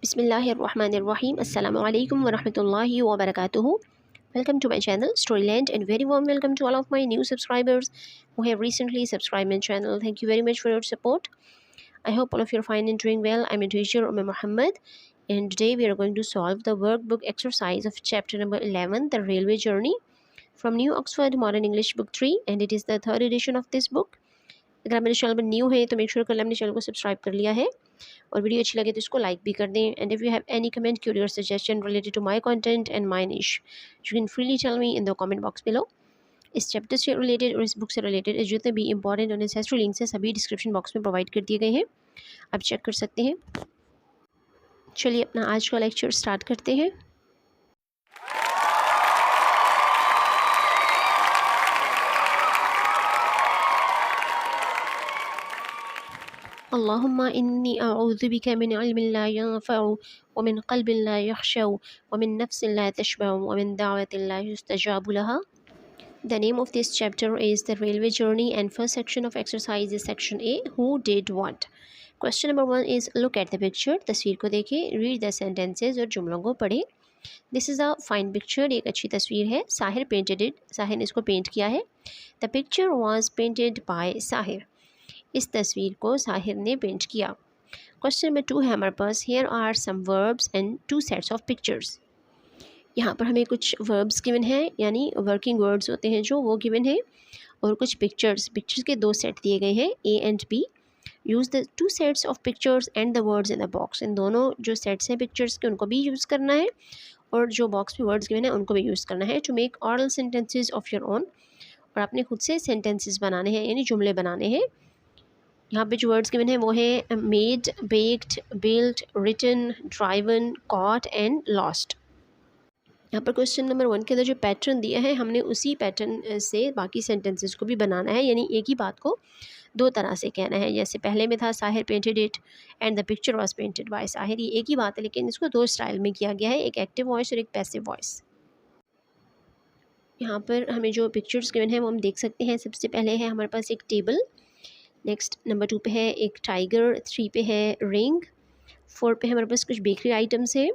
Bismillahirrahmanirrahim. Assalamu alaikum wa rahmatullahi wa barakatuhu. Welcome to my channel Storyland, and very warm welcome to all of my new subscribers who have recently subscribed my channel. Thank you very much for your support. I hope all of you are fine and doing well. I'm your teacher Muhammad, and today we are going to solve the workbook exercise of chapter number 11, The Railway Journey, from New Oxford Modern English Book 3, and it is the third edition of this book. अगर आप मेरे channel पर new है तो make sure कर लें अपने channel को सब्सक्राइब कर लिया है और वीडियो अच्छी लगे तो इसको लाइक भी कर दें. And if you have any comment, query और suggestion related to my content and my niche, you can freely tell me in the comment box below. इस चैप्टर से रिलेटेड और इस बुक से रिलेटेड जितने भी इंपॉर्टेंट और नेसेसरी लिंक्स हैं सभी डिस्क्रिप्शन बॉक्स में प्रोवाइड कर दिए गए हैं, आप चेक कर सकते हैं. चलिए अपना आज का लेक्चर स्टार्ट करते हैं. अल्लाहुम्मा इन्नी अऊज़ु बिका मिन इल्मिन ला यंफ़अु व मिन क़ल्बिन ला यख़शअ व मिन नफ़्सिन ला तशबअ व मिन दाअवतिन ला युस्तजाबु लहा. The name of this chapter is The Railway Journey, and first section of exercise is section A, Who did what. Question number 1 is look at the picture. तस्वीर को देखें, read the sentences और जुमलों को पढ़ें. This is a fine picture. एक अच्छी तस्वीर है. Sahir painted it. साहिर ने इसको पेंट किया है. The picture was painted by Sahir. इस तस्वीर को साहिर ने पेंट किया. क्वेश्चन नंबर 2 है हमारे पास. Here are some verbs and 2 sets of pictures. यहाँ पर हमें कुछ वर्ब्स गिवन हैं, यानी वर्किंग वर्ड्स होते हैं जो, वो गिवन है, और कुछ पिक्चर्स के 2 सेट दिए गए हैं, A and B. Use the 2 sets of pictures and the words in the box. इन दोनों जो सेट्स हैं पिक्चर्स के उनको भी यूज़ करना है और जो बॉक्स में वर्ड्स गिवन है उनको भी यूज़ करना है. To make oral sentences of your own. और आपने खुद से सेंटेंसेस बनाने हैं, यानी जुमले बनाने हैं. यहाँ पे जो वर्ड्स गिवन है वो है made, baked, built, written, driven, caught and lost. यहाँ पर क्वेश्चन नंबर 1 के अंदर जो पैटर्न दिया है हमने उसी पैटर्न से बाकी सेंटेंसेस को भी बनाना है, यानी एक ही बात को 2 तरह से कहना है. जैसे पहले में था Sahir painted it and the picture was painted bye Sahir. ये एक ही बात है लेकिन इसको 2 स्टाइल में किया गया है, एक एक्टिव वॉइस और एक पैसिव वॉइस. यहाँ पर हमें जो पिक्चर्स गिवन है वो हम देख सकते हैं. सबसे पहले है हमारे पास एक टेबल. नेक्स्ट नंबर 2 पे है एक टाइगर. 3 पे है रिंग. 4 पे हमारे पास कुछ बेकरी आइटम्स है,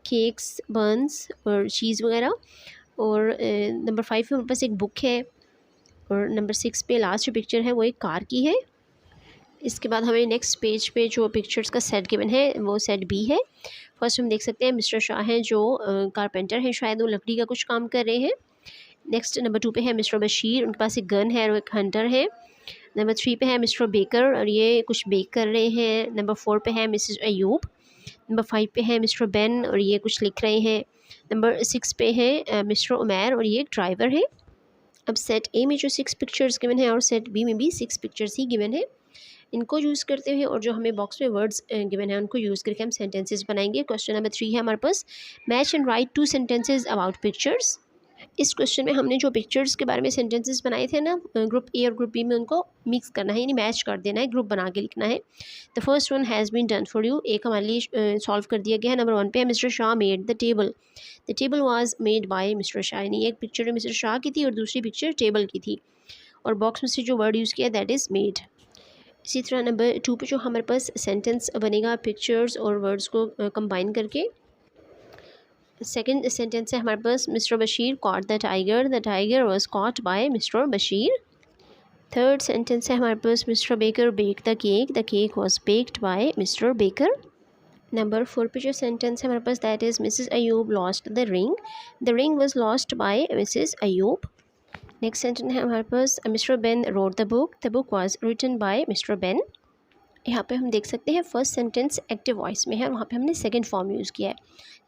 केक्स, बन्स और चीज़ वगैरह. और नंबर 5 पे हमारे पास एक बुक है. और नंबर 6 पे लास्ट जो पिक्चर है वो एक कार की है. इसके बाद हमें नेक्स्ट पेज पे जो पिक्चर्स का सेट गिवन है वो सेट बी है. फर्स्ट हम देख सकते हैं मिस्टर शाह हैं जो कारपेंटर हैं, शायद वो लकड़ी का कुछ काम कर रहे हैं. नेक्स्ट नंबर 2 पे है मिस्टर बशीर, उनके पास एक गन है और एक हंटर है. नंबर 3 पे है मिस्टर बेकर और ये कुछ बेक कर रहे हैं. नंबर 4 पे है मिसेस अयूब. नंबर 5 पे है मिस्टर बेन और ये कुछ लिख रहे हैं. नंबर 6 पे है मिस्टर उमैर और ये एक ड्राइवर है. अब सेट ए में जो 6 पिक्चर्स गिवन है और सेट बी में भी 6 पिक्चर्स ही गिवन है, इनको यूज़ करते हुए और जो हमें बॉक्स में वर्ड्स गिवन है उनको यूज़ करके हम सेंटेंसेस बनाएंगे. क्वेश्चन नंबर 3 है हमारे पास match and write 2 sentences about pictures. इस क्वेश्चन में हमने जो पिक्चर्स के बारे में सेंटेंसेस बनाए थे ना ग्रुप ए और ग्रुप बी में, उनको मिक्स करना है, यानी मैच कर देना है, ग्रुप बना के लिखना है. The first one has been done for you. एक हमारे लिए सॉल्व कर दिया गया है. नंबर 1 पे है mister Shah made the table. The table was made by mister Shah, यानी एक पिक्चर मिस्टर शाह की थी और दूसरी पिक्चर टेबल की थी, और बॉक्स में से जो वर्ड यूज़ किया दैट इज़ मेड. इसी तरह नंबर 2 पे जो हमारे पास सेंटेंस बनेगा पिक्चर्स और वर्ड्स को कंबाइन करके. सेकेंड सेंटेंस है हमारे पास mister Bashir caught the tiger was caught by mister Bashir. Third sentence है हमारे पास mister Baker bake the cake was baked by mister Baker. Number 4 पे जो सेंटेंस है हमारे पास that is Mrs Ayub lost the ring was lost by Mrs Ayub. Next sentence है हमारे पास mister Ben wrote the book was written by mister Ben. यहाँ पे हम देख सकते हैं फर्स्ट सेंटेंस एक्टिव वॉइस में है और वहाँ पे हमने सेकंड फॉर्म यूज़ किया है,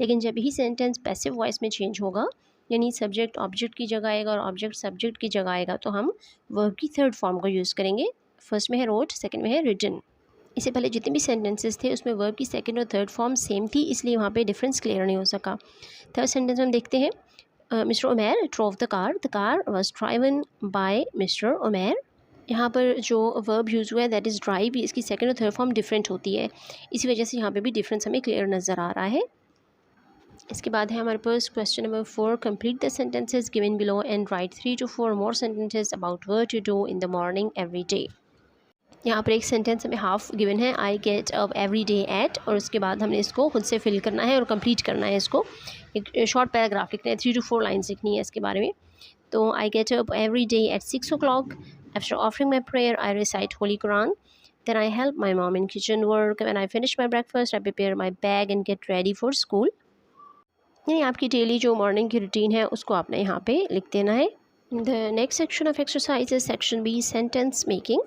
लेकिन जब ही सेंटेंस पैसिव वॉइस में चेंज होगा, यानी सब्जेक्ट ऑब्जेक्ट की जगह आएगा और ऑब्जेक्ट सब्जेक्ट की जगह आएगा, तो हम वर्ब की थर्ड फॉर्म को यूज़ करेंगे. फर्स्ट में है रोड, सेकंड में है रिटन. इससे पहले जितने भी सेंटेंसेस थे उसमें वर्ब की सेकंड और थर्ड फॉर्म सेम थी, इसलिए वहाँ पे डिफरेंस क्लियर नहीं हो सका. थर्ड सेंटेंस हम देखते हैं mister Umair drove the car was driven by mister Umair. यहाँ पर जो वर्ब यूज़ हुआ है दैट इज़ ड्राइव, इसकी सेकंड और थर्ड फॉर्म डिफरेंट होती है, इसी वजह से यहाँ पे भी डिफरेंस हमें क्लियर नज़र आ रहा है. इसके बाद है हमारे पास question number 4 complete the sentences given below and write 3 to 4 more sentences about what you do in the morning every day. यहाँ पर एक सेंटेंस हमें हाफ गिवन है, I get up every day at, और उसके बाद हमने इसको खुद से फिल करना है और कंप्लीट करना है। इसको एक शॉर्ट पैराग्राफ लिखना है, 3 to 4 लाइन्स लिखनी है इसके बारे में। तो आई get up every day eight 6 o'clock, after offering my prayer I recite Holi Quran, then I help my mom in kitchen work, when I finish my breakfast I prepare my bag and get ready for school। यानी आपकी daily जो morning की routine है उसको आपने यहाँ पे लिख देना है। The next section of exercise is section B, sentence making.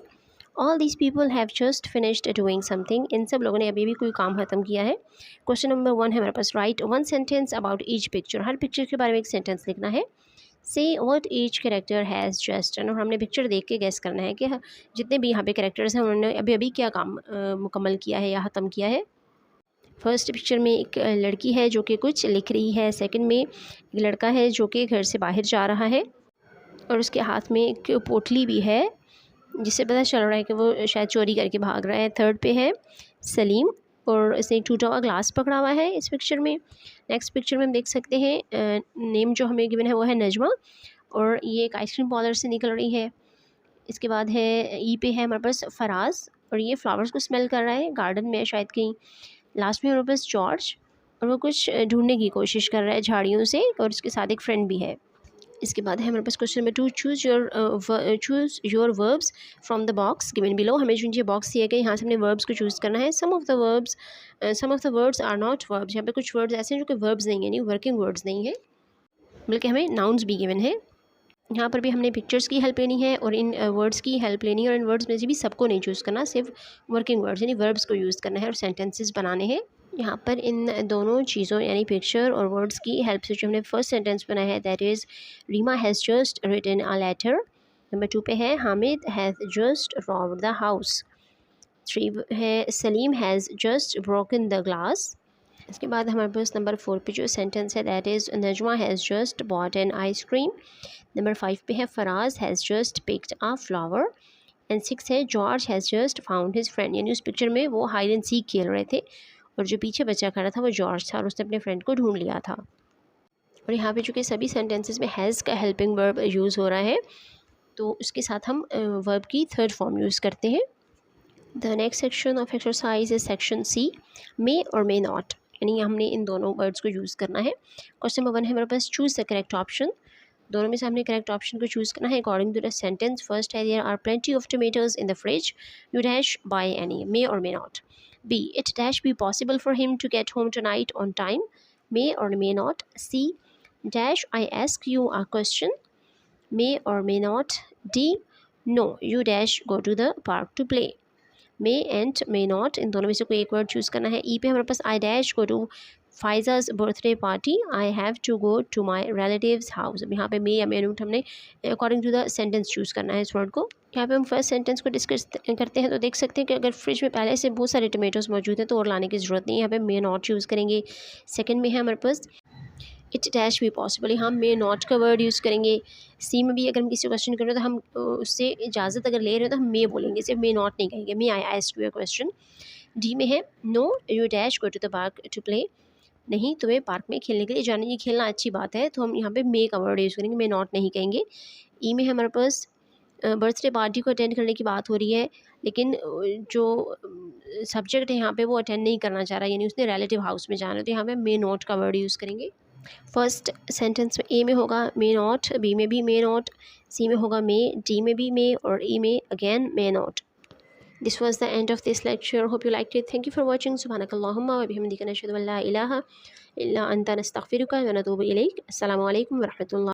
All these people have just finished doing something, इन सब लोगों ने अभी भी कोई काम ख़त्म किया है। क्वेश्चन नंबर 1 है हमारे पास, write 1 sentence about each picture, हर पिक्चर के बारे में एक सेंटेंस लिखना है। Say what each character has just, और हमने पिक्चर देख के गेस करना है कि जितने भी यहाँ पे कैरेक्टर्स हैं उन्होंने अभी अभी क्या काम मुकम्मल किया है या ख़त्म किया है। फर्स्ट पिक्चर में एक लड़की है जो कि कुछ लिख रही है, सेकंड में एक लड़का है जो कि घर से बाहर जा रहा है और उसके हाथ में एक पोटली भी है जिससे पता चल रहा है कि वो शायद चोरी करके भाग रहा है। थर्ड पे है सलीम और इसने एक टूटा हुआ ग्लास पकड़ा हुआ है इस पिक्चर में। नेक्स्ट पिक्चर में हम देख सकते हैं नेम जो हमें गिवन है वो है नजमा और ये एक आइसक्रीम पार्लर से निकल रही है। इसके बाद है ई पे है हमारे पास फराज और ये फ्लावर्स को स्मेल कर रहा है, गार्डन में है शायद कहीं। लास्ट में हमारे पास जॉर्ज और वो कुछ ढूंढने की कोशिश कर रहा है झाड़ियों से और उसके साथ एक फ्रेंड भी है। इसके बाद है हमारे पास question number 2, choose your verbs from the box given below. हमें जो ये बॉक्स दिए गए यहाँ से हमने वर्ब्स को चूज़ करना है। Some of the words are not verbs, यहाँ पे कुछ वर्ड्स ऐसे हैं जो कि वर्ब्स नहीं है, यानी वर्किंग वर्ड्स नहीं है, बल्कि हमें नाउन्स भी गिवन है। यहाँ पर भी हमने पिक्चर्स की हेल्प लेनी है और इन वर्ड्स की हेल्प लेनी है और इन वर्ड्स में से भी सबको नहीं चूज़ करना, सिर्फ वर्किंग वर्ड्स यानी वर्ब्स को यूज़ करना है और सेंटेंसेस बनाने हैं। यहाँ पर इन दोनों चीज़ों यानी पिक्चर और वर्ड्स की हेल्प से जो हमने फर्स्ट सेंटेंस बनाया है that is Reema has just written a letter. Number 2 पे है Hamid has just robbed the house. 3 है Salim has just broken the glass. इसके बाद हमारे पास नंबर 4 पे जो सेंटेंस है that is Najma has just bought an ice cream. Number 5 पे है Faraz has just picked a flower and 6 है George has just found his friend, यानी उस पिक्चर में वो हाइड एंड सीक खेल रहे थे और जो पीछे बच्चा खड़ा था वो जॉर्ज था और उसने अपने फ्रेंड को ढूंढ लिया था। और यहाँ पे चूँकि सभी सेंटेंसेस में हैज़ का हेल्पिंग वर्ब यूज़ हो रहा है तो उसके साथ हम वर्ब की थर्ड फॉर्म यूज़ करते हैं। The next section of exercise is section C, may और मे नॉट, यानी हमने इन दोनों वर्ड्स को यूज़ करना है। क्वेश्चन नंबर 1 है हमारे पास, चूज़ द करेक्ट ऑप्शन। दोनों में से हमने करेक्ट ऑप्शन को चूज़ करना है according to the sentence. First है there are plenty of tomatoes in the fridge, you dash buy any, may और may not. B it dash be possible for him to get home tonight on time, may और may not. C dash I ask you a question, may और may not. D no you dash go to the park to play, may and may not, इन दोनों में से कोई एक word choose करना है। ई पे हमारे पास I dash go to Faiza's birthday party, I have to go to my relatives house. अब यहाँ पे मे या मे नॉट हमने according to the sentence choose करना है इस वर्ड को। यहाँ पे हम फर्स्ट सेंटेंस को डिस्कस करते हैं तो देख सकते हैं कि अगर फ्रिज में पहले से बहुत सारे टोमेटोज़ मौजूद हैं तो और लाने की ज़रूरत नहीं है, यहाँ पे मे नॉट चूज़ करेंगे। सेकेंड में है हमारे पास इट डैश भी पॉसिबल, हम मे नॉट का वर्ड यूज़ करेंगे। सी में भी अगर हम किसी क्वेश्चन कर रहे हो तो हम उससे इजाज़त अगर ले रहे हो तो हम मे बोलेंगे, सिर्फ मे नॉट नहीं कहेंगे, may I ask you a question. D में है no you dash go to the park to play, नहीं तुम्हें पार्क में खेलने के लिए जाना, ये खेलना अच्छी बात है तो हम यहाँ पे मे का वर्ड यूज़ करेंगे, मे नॉट नहीं कहेंगे। ई में हमारे पास बर्थडे पार्टी को अटेंड करने की बात हो रही है लेकिन जो सब्जेक्ट है यहाँ पे वो अटेंड नहीं करना चाह रहा, यानी उसने रिलेटिव हाउस में जाना है तो यहाँ पे मे नॉट का वर्ड यूज़ करेंगे। फर्स्ट सेंटेंस में ए में होगा मे नॉट, बी में भी मे नॉट, सी में होगा मे, डी में भी मे और ई में again may not. This was the end of this lecture. Hope you liked it. Thank you for watching. Subhanakallahumma wa bihamdika nashhadu an la ilaha illa anta nastaghfiruka wa natubu ilayk. Assalamu alaikum wa rahmatullah.